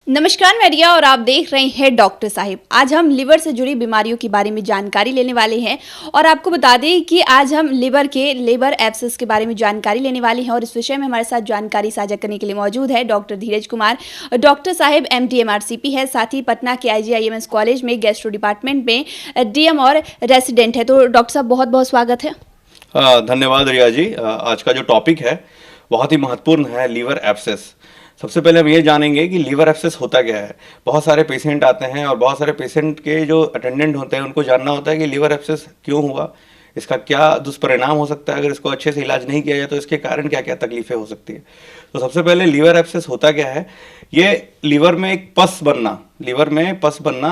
नमस्कार, मैं रिया और आप देख रहे हैं डॉक्टर साहिब। आज हम लिवर से जुड़ी बीमारियों के बारे में जानकारी लेने वाले हैं और आपको बता दें कि आज हम लिवर एब्सेस के बारे में जानकारी लेने वाले हैं और इस विषय में हमारे साथ जानकारी साझा करने के लिए मौजूद है डॉक्टर धीरज कुमार। डॉक्टर साहिब MD MRCP है, साथ ही पटना के IGIMS कॉलेज में गैस्ट्रो डिपार्टमेंट में DM और रेसिडेंट है। तो डॉक्टर साहब बहुत बहुत स्वागत है। धन्यवाद रिया जी। आज का जो टॉपिक है बहुत ही महत्वपूर्ण है, लीवर एब्सेस। सबसे पहले हम ये जानेंगे कि लीवर एब्सेस होता क्या है। बहुत सारे पेशेंट आते हैं और बहुत सारे पेशेंट के जो अटेंडेंट होते हैं उनको जानना होता है कि लीवर एब्सेस क्यों हुआ, इसका क्या दुष्परिणाम हो सकता है, अगर इसको अच्छे से इलाज नहीं किया जाए तो इसके कारण क्या क्या तकलीफें हो सकती है। तो सबसे पहले लीवर एब्सेस होता क्या है। ये लीवर में एक पस बनना,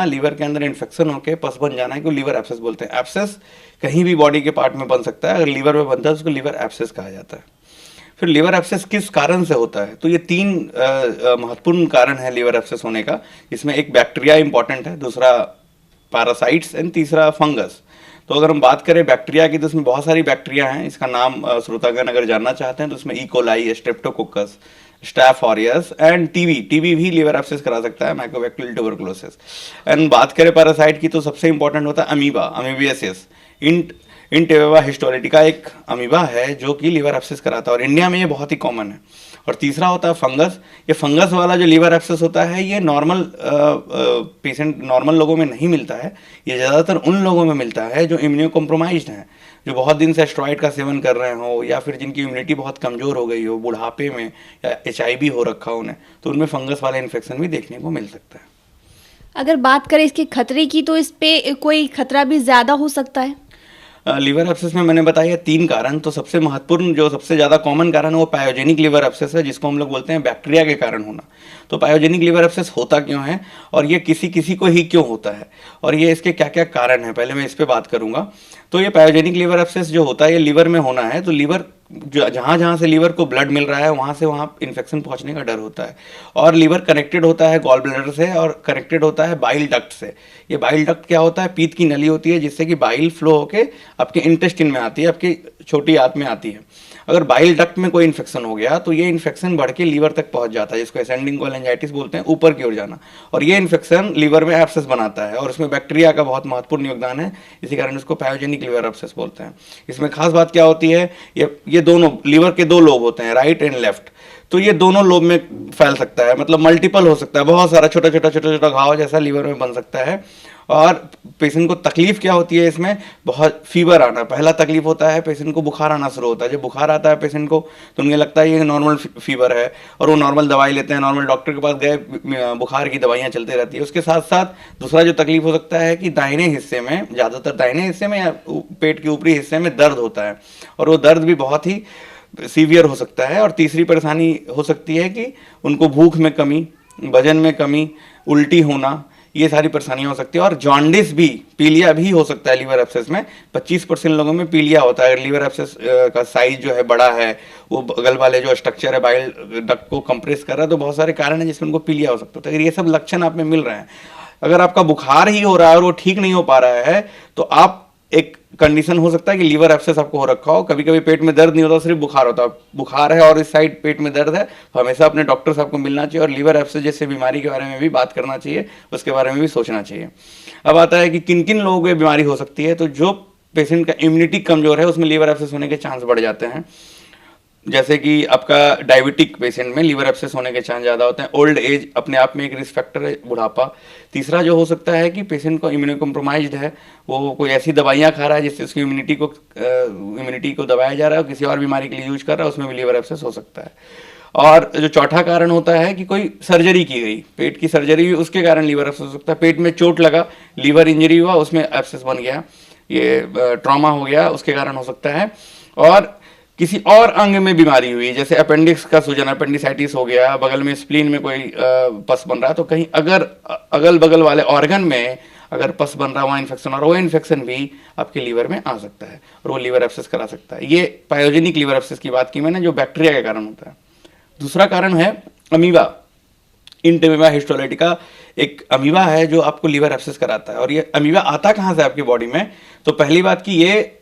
लीवर के अंदर इन्फेक्शन होकर पस बन जाना है कि लीवर एब्सेस बोलते हैं। एब्सेस कहीं भी बॉडी के पार्ट में बन सकता है, अगर लीवर में बनता है तो उसको लीवर एब्सेस कहा जाता है। फिर लीवर एब्सेस किस कारण से होता है, तो ये तीन महत्वपूर्ण कारण है लीवर एब्सेस होने का। इसमें एक बैक्टीरिया इंपॉर्टेंट है, दूसरा पैरासाइट्स एंड तीसरा फंगस। तो अगर हम बात करें बैक्टीरिया की तो इसमें बहुत सारी बैक्टीरिया हैं। इसका नाम श्रोतागण अगर जानना चाहते हैं तो इसमें E coli, streptococcus, staph aureus and TB भी लीवर एब्सेस करा सकता है, माइकोबैक्टीरियल ट्यूबरकुलोसिस। एंड बात करें पैरासाइट की तो सबसे इंपॉर्टेंट होता है अमीबियासिस। इंटेवेवा हिस्टोलिटिका एक अमीबा है जो कि लीवर एब्सेस कराता है और इंडिया में ये बहुत ही कॉमन है। और तीसरा होता है फंगस। ये फंगस वाला जो लीवर एब्सेस होता है ये नॉर्मल लोगों में नहीं मिलता है। ये ज़्यादातर उन लोगों में मिलता है जो इम्यूनो कॉम्प्रोमाइज्ड हैं, जो बहुत दिन से स्टेरॉइड का सेवन कर रहे हो या फिर जिनकी इम्यूनिटी बहुत कमज़ोर हो गई हो, बुढ़ापे में या HIV हो रखा हो उन्हें, तो उनमें फंगस वाला इन्फेक्शन भी देखने को मिल सकता है। अगर बात करें इसके खतरे की तो इस पे कोई खतरा भी ज़्यादा हो सकता है। लीवर एब्सेस में मैंने बताया तीन कारण। तो सबसे महत्वपूर्ण जो सबसे ज़्यादा कॉमन कारण है वो पायोजेनिक लीवर एब्सेस है, जिसको हम लोग बोलते हैं बैक्टीरिया के कारण होना। तो पायोजेनिक लीवर एब्सेस होता क्यों है और ये किसी किसी को ही क्यों होता है और ये इसके क्या क्या कारण हैं, पहले मैं इस पर बात करूँगा। तो ये पायोजेनिक लीवर एब्सेस जो होता है ये लीवर में होना है। तो लीवर जहाँ जहाँ से लीवर को ब्लड मिल रहा है वहाँ से वहाँ इन्फेक्शन पहुँचने का डर होता है। और लीवर कनेक्टेड होता है गॉल ब्लैडर से और कनेक्टेड होता है बाइल डक्ट से। ये बाइल डक्ट क्या होता है, पीत की नली होती है जिससे कि बाइल फ्लो होके आपके इंटेस्टिन में आती है, आपकी छोटी आंत में आती है। अगर बाइल डक्ट में कोई इन्फेक्शन हो गया तो ये इन्फेक्शन बढ़ के लीवर तक पहुंच जाता है, जिसको असेंडिंग कोलेंजाइटिस बोलते हैं, ऊपर की ओर जाना। और ये इन्फेक्शन लीवर में एब्सेस बनाता है और उसमें बैक्टीरिया का बहुत महत्वपूर्ण योगदान है, इसी कारण इसको पायोजेनिक लीवर एब्सेस बोलते हैं। इसमें खास बात क्या होती है, ये दोनों लीवर के दो लोब होते हैं, राइट एंड लेफ्ट। तो ये दोनों लोब में फैल सकता है, मतलब मल्टीपल हो सकता है, बहुत सारा छोटा छोटा घाव जैसा लीवर में बन सकता है। और पेशेंट को तकलीफ क्या होती है इसमें, बहुत फीवर आना पहला तकलीफ होता है। पेशेंट को बुखार आना शुरू होता है। जब बुखार आता है पेशेंट को तो उन्हें लगता है ये नॉर्मल फीवर है और वो नॉर्मल दवाई लेते हैं, नॉर्मल डॉक्टर के पास गए, बुखार की दवाइयाँ चलती रहती है। उसके साथ साथ दूसरा जो तकलीफ हो सकता है कि दाहिने हिस्से में, ज़्यादातर दाहिने हिस्से में या पेट के ऊपरी हिस्से में दर्द होता है और वो दर्द भी बहुत ही सीवियर हो सकता है। और तीसरी परेशानी हो सकती है कि उनको भूख में कमी, वजन में कमी, उल्टी होना, ये सारी परेशानियां हो सकती है। और जॉन्डिस भी, पीलिया भी हो सकता है लीवर एब्सेस में। 25% लोगों में पीलिया होता है। अगर लीवर एब्सेस का साइज जो है बड़ा है, वो बगल वाले जो स्ट्रक्चर है बाइल डक्ट को कंप्रेस कर रहा है, तो बहुत सारे कारण है जिसमें उनको पीलिया हो सकता है। अगर ये सब लक्षण आप में मिल रहे हैं, अगर आपका बुखार ही हो रहा है और वो ठीक नहीं हो पा रहा है, तो आप एक कंडीशन हो सकता है कि लीवर एब्सेस आपको हो रखा हो। कभी कभी पेट में दर्द नहीं होता, सिर्फ बुखार होता है। बुखार है और इस साइड पेट में दर्द है, तो हमेशा अपने डॉक्टर साहब को मिलना चाहिए और लीवर एब्सेस जैसे बीमारी के बारे में भी बात करना चाहिए, उसके बारे में भी सोचना चाहिए। अब आता है कि किन किन लोगों को बीमारी हो सकती है। तो जो पेशेंट का इम्यूनिटी कमजोर है उसमें लीवर एब्सेस होने के चांस बढ़ जाते हैं। जैसे कि आपका डायबिटिक पेशेंट में लीवर एब्सेस होने के चांस ज़्यादा होते हैं। ओल्ड एज अपने आप में एक रिस्क फैक्टर है, बुढ़ापा। तीसरा जो हो सकता है कि पेशेंट को इम्यूनो कॉम्प्रोमाइज्ड है, वो कोई ऐसी दवाइयाँ खा रहा है जिससे उसकी इम्यूनिटी को दबाया जा रहा है और किसी और बीमारी के लिए यूज कर रहा है, उसमें भी लीवर एब्सेस हो सकता है। और जो चौथा कारण होता है कि कोई सर्जरी की गई, पेट की सर्जरी हुई, उसके कारण लीवर एब्सेस हो सकता है। पेट में चोट लगा, लीवर इंजरी हुआ, उसमें एब्सेस बन गया, ये ट्रॉमा हो गया, उसके कारण हो सकता है। और किसी और अंग में बीमारी हुई, जैसे अपेंडिक्स का सूजन, अपेंडिसाइटिस हो गया, बगल में स्प्लीन में कोई पस बन रहा है, तो कहीं अगर अगल बगल वाले ऑर्गन में अगर पस बन रहा है, वहाँ इन्फेक्शन और वो इन्फेक्शन भी आपके लीवर में आ सकता है और वो लीवर एब्सेस करा सकता है। ये पायोजेनिक लीवर एब्सेस की बात की मैंने, जो बैक्टीरिया के कारण होता है। दूसरा कारण है अमीबा, इंटेमेवा हिस्टोलिटिका एक अमीबा है जो आपको लीवर एब्सेस कराता है। और ये अमीबा आता कहाँ से आपकी बॉडी में, तो पहली बात कि ये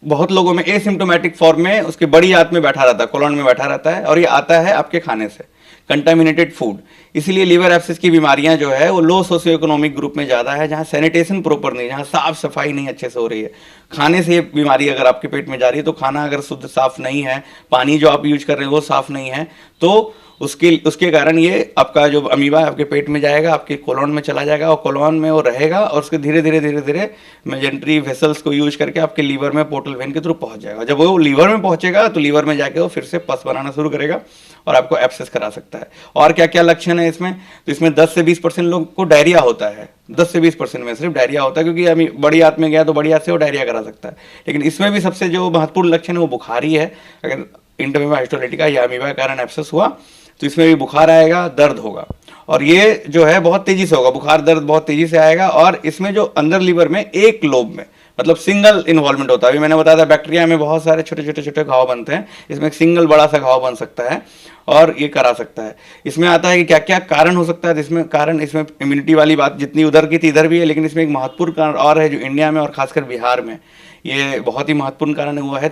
बहुत लोगों में एसिम्प्टोमेटिक फॉर्म में उसके बड़ी आंत में बैठा रहता है, कोलन में बैठा रहता है और ये आता है आपके खाने से। Contaminated food. इसीलिए लीवर एब्सेस की बीमारियां जो है वो लो सोशियो इकोनॉमिक ग्रुप में ज़्यादा है, जहाँ सैनिटेशन प्रॉपर नहीं, जहाँ साफ सफाई नहीं अच्छे से हो रही है। खाने से ये बीमारी अगर आपके पेट में जा रही है, तो खाना अगर शुद्ध साफ नहीं है, पानी जो आप यूज कर रहे हैं वो साफ नहीं है, तो उसके कारण ये आपका जो अमीबा आपके पेट में जाएगा, आपके कोलोन में चला जाएगा, और कोलोन में वो रहेगा, और उसके धीरे धीरे मेजेंट्री वेसल्स को यूज करके आपके लीवर में पोर्टल वेन के थ्रू पहुंच जाएगा। जब वो लीवर में पहुंचेगा तो लीवर में जाके वो फिर से पस बनाना शुरू करेगा और आपको एब्सेस करा सकता है। और क्या क्या लक्षण है इसमें, तो इसमें 10 से 20% लोगों को डायरिया होता है। 10 से 20% में सिर्फ डायरिया होता है, क्योंकि अभी बड़ी आंत में गया तो बड़ी आंत से वो डायरिया करा सकता है। लेकिन इसमें भी सबसे जो महत्वपूर्ण लक्षण है वो बुखार ही है। अगर इंटरमीडिया हिस्टोलिटिका या अमीबा के कारण एब्सेस हुआ तो इसमें भी बुखार आएगा, दर्द होगा, और ये जो है बहुत तेजी से होगा, बुखार दर्द बहुत तेजी से आएगा। और इसमें जो अंदर लीवर में एक लोब में मतलब सिंगल इन्वॉल्वमेंट होता है। अभी मैंने बताया था बैक्टीरिया में बहुत सारे छोटे छोटे घाव बनते हैं, इसमें एक सिंगल बड़ा सा घाव बन सकता है और ये करा सकता है। इसमें आता है कि क्या क्या कारण हो सकता है। इसमें कारण, इसमें इम्यूनिटी वाली बात जितनी उधर की थी इधर भी है, लेकिन इसमें एक महत्वपूर्ण कारण और है जो इंडिया में और खासकर बिहार में ये बहुत ही महत्वपूर्ण कारण हुआ है,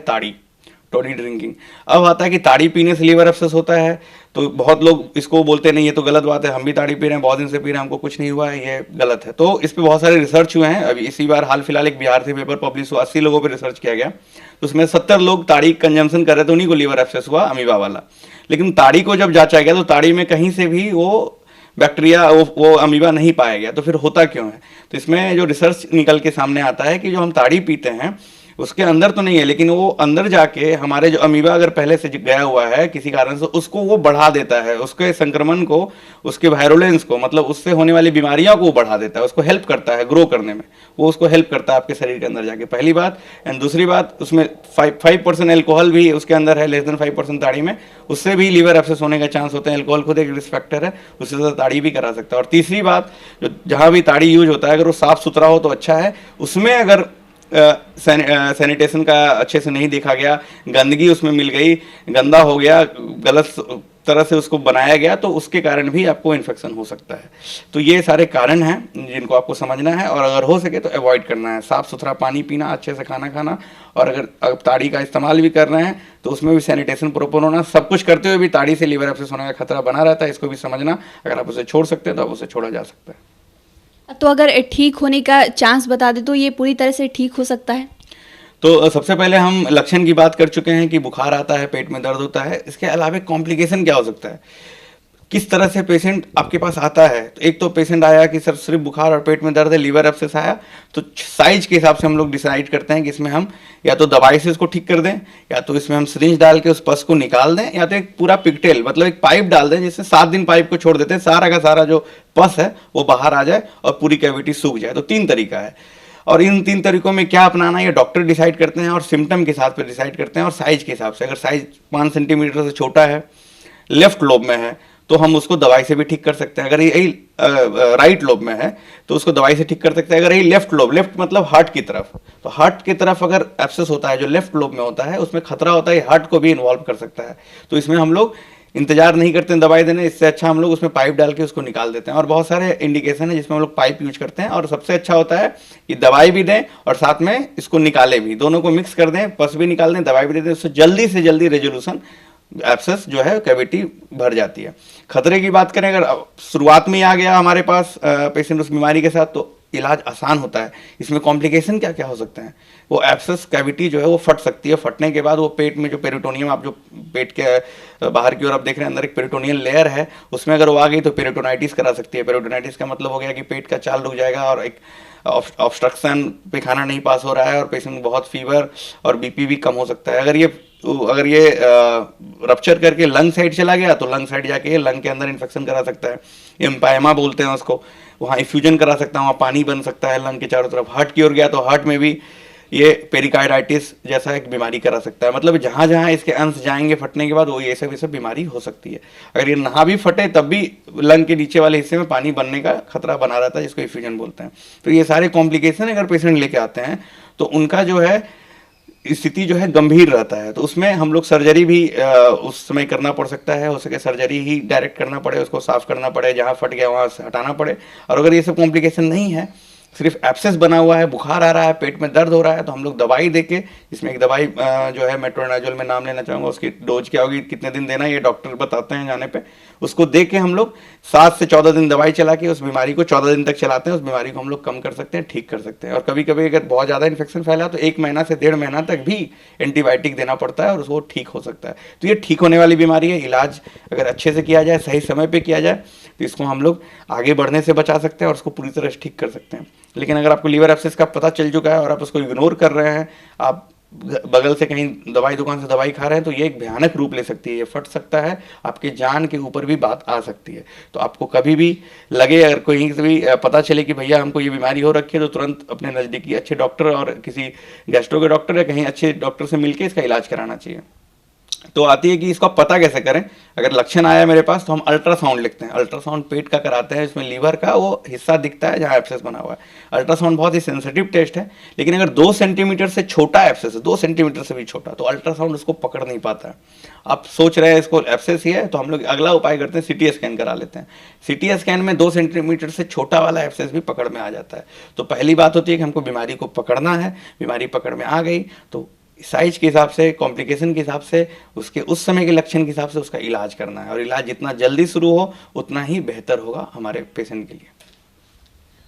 टोडी ड्रिंकिंग। अब आता है कि ताड़ी पीने से लीवर एब्सेस होता है, तो बहुत लोग इसको बोलते नहीं, ये तो गलत बात है, हम भी ताड़ी पी रहे हैं, बहुत दिन से पी रहे हैं, हमको कुछ नहीं हुआ है, ये गलत है। तो इस पे बहुत सारे रिसर्च हुए हैं। अभी इसी बार हाल फिलहाल एक बिहार से पेपर पब्लिश हुआ, 80 लोगों पर रिसर्च किया गया, तो उसमें 70 लोग ताड़ी कंजम्पशन कर रहे थे, उन्हीं को लीवर एब्सेस हुआ, अमीबा वाला। लेकिन ताड़ी को जब जांचा गया तो ताड़ी में कहीं से भी वो बैक्टीरिया वो अमीबा नहीं पाया गया। तो फिर होता क्यों है, तो इसमें जो रिसर्च निकल के सामने आता है कि जो हम ताड़ी पीते हैं उसके अंदर तो नहीं है, लेकिन वो अंदर जाके हमारे जो अमीबा अगर पहले से गया हुआ है किसी कारण से, उसको वो बढ़ा देता है, उसके संक्रमण को, उसके वायरुलेंस को, मतलब उससे होने वाली बीमारियों को वो बढ़ा देता है, उसको हेल्प करता है ग्रो करने में, वो उसको हेल्प करता है आपके शरीर के अंदर जाके, पहली बात। एंड दूसरी बात, उसमें 5% एल्कोहल भी उसके अंदर है, लेस देन 5% ताड़ी में, उससे भी लीवर एब्सेस होने का चांस होते हैं। एल्कोहल खुद एक रिस्क फैक्टर है, उससे ज़्यादा ताड़ी भी करा सकता है। और तीसरी बात, जो जहाँ भी ताड़ी यूज होता है अगर वो साफ़ सुथरा हो तो अच्छा है, उसमें अगर सैनिटेशन का अच्छे से नहीं देखा गया, गंदगी उसमें मिल गई, गंदा हो गया, गलत तरह से उसको बनाया गया, तो उसके कारण भी आपको इन्फेक्शन हो सकता है। तो ये सारे कारण हैं जिनको आपको समझना है, और अगर हो सके तो अवॉइड करना है। साफ़ सुथरा पानी पीना, अच्छे से खाना खाना, और अगर ताड़ी का इस्तेमाल भी कर रहे हैं तो उसमें भी सैनिटेशन प्रॉपर होना। सब कुछ करते हुए भी ताड़ी से लीवर एब्सेस होने का खतरा बना रहता है, इसको भी समझना। अगर आप उसे छोड़ सकते हैं तो आप उसे छोड़ा जा सकता है। तो अगर ठीक होने का चांस बता दें तो ये पूरी तरह से ठीक हो सकता है? तो सबसे पहले हम लक्षण की बात कर चुके हैं कि बुखार आता है, पेट में दर्द होता है। इसके अलावा कॉम्प्लिकेशन क्या हो सकता है, किस तरह से पेशेंट आपके पास आता है। तो एक तो पेशेंट आया कि सर सिर्फ बुखार और पेट में दर्द है, लीवर एब्सेस आया, तो साइज के हिसाब से हम लोग डिसाइड करते हैं कि इसमें हम या तो दवाई से इसको ठीक कर दें, या तो इसमें हम सिरिंज डाल के उस पस को निकाल दें, या तो एक पूरा पिगटेल मतलब एक पाइप डाल दें, जिससे 7 दिन पाइप को छोड़ देते हैं, सारा का सारा जो पस है वो बाहर आ जाए और पूरी कैविटी सूख जाए। तो 3 तरीका है, और इन 3 तरीकों में क्या अपनाना ये डॉक्टर डिसाइड करते हैं, और सिम्टम के हिसाब से डिसाइड करते हैं, और साइज के हिसाब से। अगर साइज 5 सेंटीमीटर से छोटा है, लेफ्ट लोब में है, तो हम उसको दवाई से भी ठीक कर सकते हैं। अगर यही राइट लोब में है तो उसको दवाई से ठीक कर सकते हैं। अगर यही लेफ्ट लोब, लेफ्ट मतलब हार्ट की तरफ, तो हार्ट की तरफ अगर एब्सेस होता है जो लेफ्ट लोब में होता है, उसमें खतरा होता है, हार्ट को भी इन्वॉल्व कर सकता है। तो इसमें हम लोग इंतजार नहीं करते हैं दवाई देने, इससे अच्छा हम लोग उसमें पाइप डाल के उसको निकाल देते हैं। और बहुत सारे इंडिकेशन है जिसमें हम लोग पाइप यूज करते हैं, और सबसे अच्छा होता है कि दवाई भी दें और साथ में इसको निकालें भी, दोनों को मिक्स कर दें, पस भी निकाल दें, दवाई भी दे दें, उससे जल्दी से जल्दी रेजोल्यूशन एब्सेस जो है कैविटी भर जाती है। खतरे की बात करें, अगर शुरुआत में ही आ गया हमारे पास पेशेंट उस बीमारी के साथ, तो इलाज आसान होता है। इसमें कॉम्प्लिकेशन क्या क्या हो सकते हैं, वो एब्सेस कैविटी जो है वो फट सकती है। फटने के बाद वो पेट में जो पेरिटोनियम, आप जो पेट के बाहर की ओर आप देख रहे हैं, अंदर एक पेरिटोनियल लेयर है, उसमें अगर वो आ गई तो पेरिटोनाइटिस करा सकती है। पेरिटोनाइटिस का मतलब हो गया कि पेट का चाल रुक जाएगा, और एक ऑब्स्ट्रक्शन, पैखाना नहीं पास हो रहा है, और पेशेंट बहुत फीवर और बीपी भी कम हो सकता है। अगर ये रप्चर करके लंग साइड चला गया तो लंग साइड जाके लंग के अंदर इन्फेक्शन करा सकता है, एम्पायमा बोलते हैं उसको, वहाँ इफ्यूजन करा सकता है, वहाँ पानी बन सकता है लंग के चारों तरफ। हार्ट की ओर गया तो हार्ट में भी ये पेरिकार्डाइटिस जैसा एक बीमारी करा सकता है। मतलब जहाँ जहाँ इसके अंश जाएंगे फटने के बाद वो ये सब बीमारी हो सकती है। अगर ये नहा भी फटे तब भी लंग के नीचे वाले हिस्से में पानी बनने का खतरा बना रहता है, जिसको इफ्यूजन बोलते हैं। तो ये सारे कॉम्प्लिकेशन अगर पेशेंट लेके आते हैं तो उनका जो है स्थिति जो है गंभीर रहता है, तो उसमें हम लोग सर्जरी भी उस समय करना पड़ सकता है। हो सके सर्जरी ही डायरेक्ट करना पड़े, उसको साफ करना पड़े, जहाँ फट गया वहाँ से हटाना पड़े। और अगर ये सब कॉम्प्लिकेशन नहीं है सिर्फ एब्सेस बना हुआ है, बुखार आ रहा है, पेट में दर्द हो रहा है, तो हम लोग दवाई देके, इसमें एक दवाई जो है मेट्रोनाजोल में नाम लेना चाहूँगा, उसकी डोज क्या होगी, कितने दिन देना, ये डॉक्टर बताते हैं जाने पे, उसको दे के हम लोग 7 से 14 दिन दवाई चला के उस बीमारी को 14 दिन तक चलाते हैं, उस बीमारी को हम लोग कम कर सकते हैं, ठीक कर सकते हैं। और कभी कभी अगर बहुत ज़्यादा इन्फेक्शन फैला तो 1 महीना से 1.5 महीना तक भी एंटीबायोटिक देना पड़ता है और उसको ठीक हो सकता है। तो ये ठीक होने वाली बीमारी है। इलाज अगर अच्छे से किया जाए, सही समय पे किया जाए, तो इसको हम लोग आगे बढ़ने से बचा सकते हैं और उसको पूरी तरह से ठीक कर सकते हैं। लेकिन अगर आपको लीवर एब्सेस का पता चल चुका है और आप उसको इग्नोर कर रहे हैं, आप बगल से कहीं दवाई दुकान से दवाई खा रहे हैं, तो ये एक भयानक रूप ले सकती है, ये फट सकता है, आपकी जान के ऊपर भी बात आ सकती है। तो आपको कभी भी लगे, अगर कहीं से भी पता चले कि भैया हमको ये बीमारी हो रखी है, तो तुरंत अपने नज़दीकी अच्छे डॉक्टर और किसी गैस्ट्रो के डॉक्टर या कहीं अच्छे डॉक्टर से मिलकर इसका इलाज कराना चाहिए। तो आती है कि इसका पता कैसे करें। अगर लक्षण आया मेरे पास तो हम अल्ट्रासाउंड लिखते हैं, अल्ट्रासाउंड पेट का कराते हैं, इसमें लीवर का वो हिस्सा दिखता है जहाँ एब्सेस बना हुआ है। अल्ट्रासाउंड बहुत ही सेंसिटिव टेस्ट है, लेकिन अगर 2 सेंटीमीटर से छोटा एब्सेस है, 2 सेंटीमीटर से भी छोटा, तो अल्ट्रासाउंड उसको पकड़ नहीं पाता है। आप सोच रहे हैं इसको एब्सेस ही है, तो हम लोग अगला उपाय करते हैं, सीटी स्कैन करा लेते हैं। सीटी स्कैन में 2 सेंटीमीटर से छोटा वाला एब्सेस भी पकड़ में आ जाता है। तो पहली बात होती है कि हमको बीमारी को पकड़ना है, बीमारी पकड़ में आ गई तो साइज के हिसाब से, कॉम्प्लिकेशन के हिसाब से, उसके उस समय के लक्षण के हिसाब से उसका इलाज करना है, और इलाज जितना जल्दी शुरू हो उतना ही बेहतर होगा हमारे पेशेंट के लिए।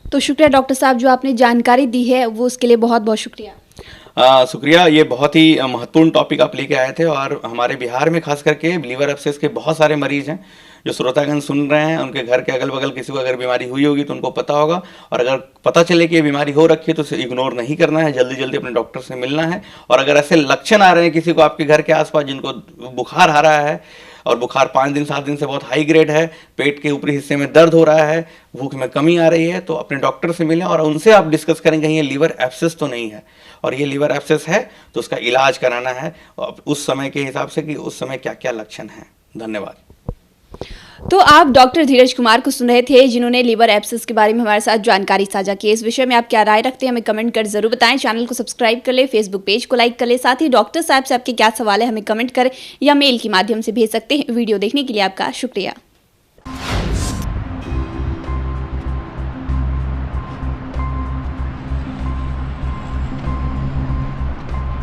तो शुक्रिया डॉक्टर साहब, जो आपने जानकारी दी है वो उसके लिए बहुत बहुत शुक्रिया। शुक्रिया। ये बहुत ही महत्वपूर्ण टॉपिक आप लेके आए थे, और हमारे बिहार में खास करके लीवर एब्सेस के बहुत सारे मरीज हैं। जो श्रोतागण सुन रहे हैं, उनके घर के अगल बगल किसी को अगर बीमारी हुई होगी तो उनको पता होगा, और अगर पता चले कि ये बीमारी हो रखी है तो उसे इग्नोर नहीं करना है, जल्दी जल्दी अपने डॉक्टर से मिलना है। और अगर ऐसे लक्षण आ रहे हैं किसी को आपके घर के आसपास, जिनको बुखार आ रहा है और बुखार 5 दिन 7 दिन से बहुत हाई ग्रेड है, पेट के ऊपरी हिस्से में दर्द हो रहा है, भूख में कमी आ रही है, तो अपने डॉक्टर से मिलें और उनसे आप डिस्कस करें कहीं ये लीवर एब्सेस तो नहीं है, और ये लीवर एब्सेस है तो उसका इलाज कराना है उस समय के हिसाब से कि उस समय क्या क्या लक्षण हैं। धन्यवाद। तो आप डॉक्टर धीरज कुमार को सुन रहे थे, जिन्होंने लीवर एब्सेस के बारे में हमारे साथ जानकारी साझा की। इस विषय में आप क्या राय रखते हैं, हमें कमेंट कर जरूर बताएं। चैनल को सब्सक्राइब कर ले, फेसबुक पेज को लाइक कर ले, साथ ही डॉक्टर साहब से आपके क्या सवाल है हमें कमेंट कर या मेल के माध्यम से भेज सकते हैं। वीडियो देखने के लिए आपका शुक्रिया।